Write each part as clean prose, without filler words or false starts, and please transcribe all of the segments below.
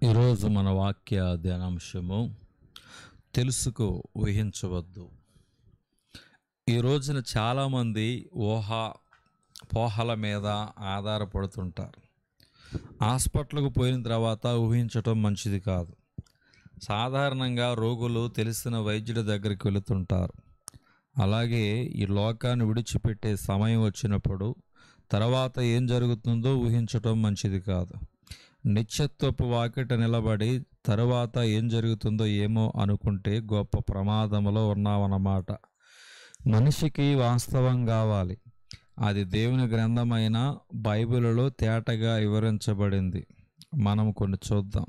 ఈరోజు మన వాక్య ధ్యానాంశము తెలుసుకో, ఊహించవద్దు. ఈ రోజున చాలామంది పోహల మీద ఆధారపడుతుంటారు. హాస్పిటల్కు పోయిన తర్వాత ఊహించటం మంచిది కాదు. సాధారణంగా రోగులు తెలిసిన వైద్యుడి దగ్గరికి వెళుతుంటారు. అలాగే ఈ లోకాన్ని విడిచిపెట్టే సమయం వచ్చినప్పుడు తర్వాత ఏం జరుగుతుందో ఊహించటం మంచిది కాదు. నిత్యత్వపు వాకిట నిలబడి తరువాత ఏం జరుగుతుందో ఏమో అనుకుంటే గొప్ప ప్రమాదంలో ఉన్నామన్నమాట. మనిషికి వాస్తవం కావాలి. అది దేవుని గ్రంథమైన బైబిలులో తేటగా వివరించబడింది. మనం కొన్ని చూద్దాం.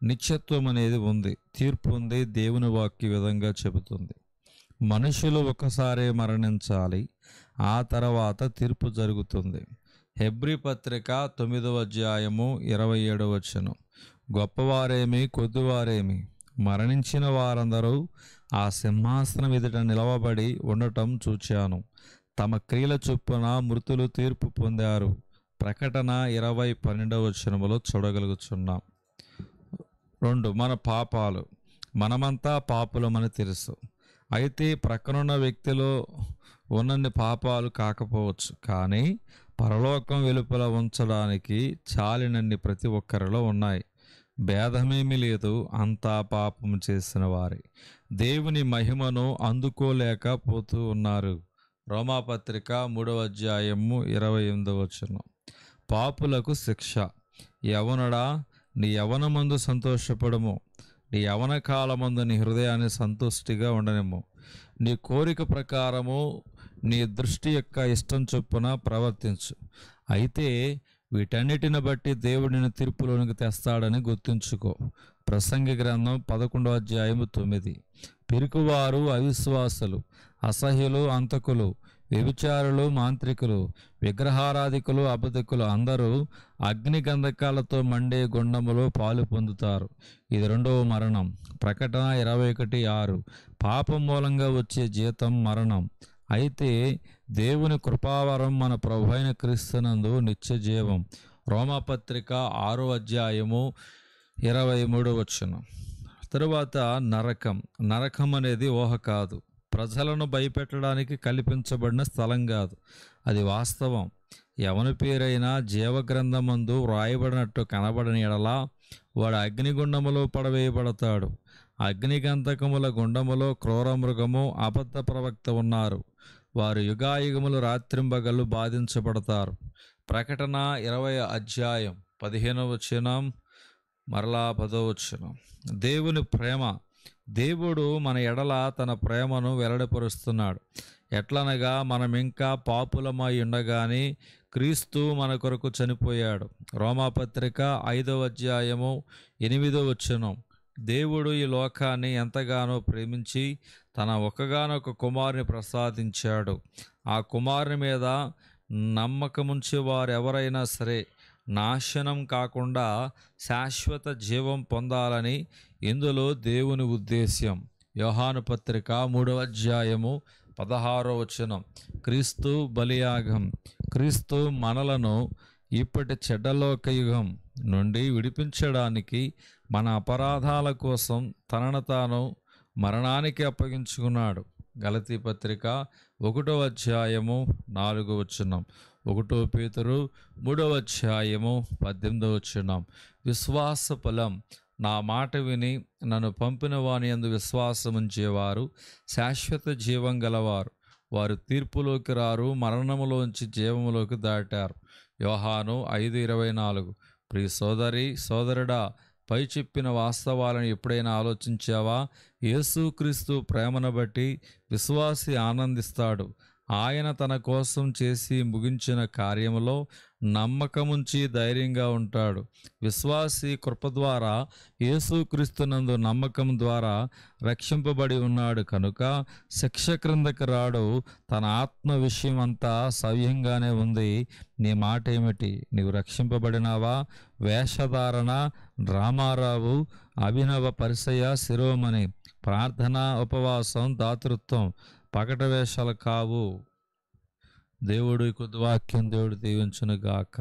నిత్యత్వం అనేది ఉంది, తీర్పు ఉంది. దేవుని వాక్య విధంగా చెబుతుంది. మనుషులు ఒకసారి మరణించాలి, ఆ తర్వాత తీర్పు జరుగుతుంది. హెబ్రీ పత్రిక 9వ అధ్యాయము 27వ వచనం. గొప్పవారేమి కొద్దివారేమి మరణించిన వారందరూ ఆ సింహాసనం ఎదుట నిలవబడి ఉండటం చూచాను. తమ క్రియల చొప్పున మృతులు తీర్పు పొందారు. ప్రకటన 20:12వ వచనములో చూడగలుగుతున్నాం. 2. మన పాపాలు. మనమంతా పాపులమని తెలుసు. అయితే ప్రక్కనున్న వ్యక్తిలో ఉన్నన్ని పాపాలు కాకపోవచ్చు, కానీ పరలోకం వెలుపల ఉంచడానికి చాలినన్ని ప్రతి ఒక్కరిలో ఉన్నాయి. భేదమేమీ లేదు, అంతా పాపం చేసిన వారే దేవుని మహిమను అందుకోలేకపోతూ ఉన్నారు. రోమాపత్రిక 3వ అధ్యాయము 28వ వచనం. పాపులకు శిక్ష. యవనుడా, నీ యవనమందు సంతోషపడము, నీ యవన కాలమందు నీ హృదయాన్ని సంతుష్టిగా ఉండనిమ్ము. నీ కోరిక ప్రకారము నీ దృష్టి యొక్క ఇష్టం చొప్పున ప్రవర్తించు. అయితే వీటన్నిటిని బట్టి దేవుడిని తీర్పులోనికి తెస్తాడని గుర్తుంచుకో. ప్రసంగి గ్రంథం 11వ అధ్యాయము 9. పిరికివారు, అవిశ్వాసులు, అసహ్యులు, అంతకులు, వ్యభిచారులు, మాంత్రికులు, విగ్రహారాధికులు, అబద్ధికులు అందరూ అగ్ని గంధకాలతో మండే గుండములో పాలు పొందుతారు. ఇది 2వ మరణం. ప్రకటన 21:6. పాపం మూలంగా వచ్చే జీతం మరణం. అయితే దేవుని కృపావరం మన ప్రభువైన క్రీస్తునందు నిత్య జీవం. రోమాపత్రిక 6వ అధ్యాయము 23వ వచనం. తరువాత నరకం అనేది ఊహ కాదు. ప్రజలను భయపెట్టడానికి కల్పించబడిన స్థలం కాదు, అది వాస్తవం. ఎవని పేరైనా జీవగ్రంథమందు వ్రాయబడినట్టు కనబడని ఎడలా వాడు అగ్నిగుండములో పడవేయబడతాడు. అగ్నిగంధకముల గుండములో క్రూర మృగము, అబద్ధ ప్రవక్త ఉన్నారు. వారు యుగాయుగములు రాత్రింబగళ్ళు బాధించబడతారు. ప్రకటన 20వ అధ్యాయం 15వ వచనం, మరలా 10వ వచనం. దేవుని ప్రేమ. దేవుడు మన ఎడల తన ప్రేమను వెల్లడిపరుస్తున్నాడు. ఎట్లనగా మనం ఇంకా పాపులమై ఉండగానే క్రీస్తు మన కొరకు చనిపోయాడు. రోమాపత్రిక 5వ అధ్యాయము 8వ వచనం. దేవుడు ఈ లోకాన్ని ఎంతగానో ప్రేమించి తన ఒక్కగానొక్క కుమారుని ప్రసాదించాడు. ఆ కుమారుని మీద నమ్మకముంచే వారు ఎవరైనా సరే నాశనం కాకుండా శాశ్వత జీవం పొందాలని ఇందులో దేవుని ఉద్దేశ్యం. యోహాను పత్రిక 3వ అధ్యాయము 16వ వచనం. క్రీస్తు బలియాగం. క్రీస్తు మనలను ఇప్పటి చెడ్డలోక యుగం నుండి విడిపించడానికి మన అపరాధాల కోసం తనను తాను మరణానికి అప్పగించుకున్నాడు. గలతీ పత్రిక 1వ అధ్యాయము 4వ వచనం. 1 పేతురు 3వ అధ్యాయము 18వ వచనం. విశ్వాస ఫలం. నా మాట విని నన్ను పంపిన వాని యందు విశ్వాసం ఉంచేవారు శాశ్వత జీవం గలవారు. వారు తీర్పులోకి రారు, మరణములోంచి జీవములోకి దాటారు. యోహాను 5:24. ప్రియ సోదరి, సోదరుడా, పై చెప్పిన వాస్తవాలను ఎప్పుడైనా ఆలోచించావా? యేసుక్రీస్తు ప్రేమను బట్టి విశ్వాసి ఆనందిస్తాడు. ఆయన తన కోసం చేసి ముగించిన కార్యములో నమ్మకముంచి ధైర్యంగా ఉంటాడు. విశ్వాసి కృప ద్వారా యేసుక్రీస్తునందు నమ్మకం ద్వారా రక్షింపబడి ఉన్నాడు కనుక శిక్ష క్రిందకి రాడు. తన ఆత్మ విషయం అంతా సవ్యంగానే ఉంది. నీ మాట ఏమిటి? నీవు రక్షింపబడినావా? వేషధారణ, డ్రామారావు, అభినవ పరిసయ, శిరోమణి, ప్రార్థన, ఉపవాసం, దాతృత్వం పగట వేషాలు కావు. దేవుడు కొద్ది వాక్యం దేవుడు దీవించునుగాక.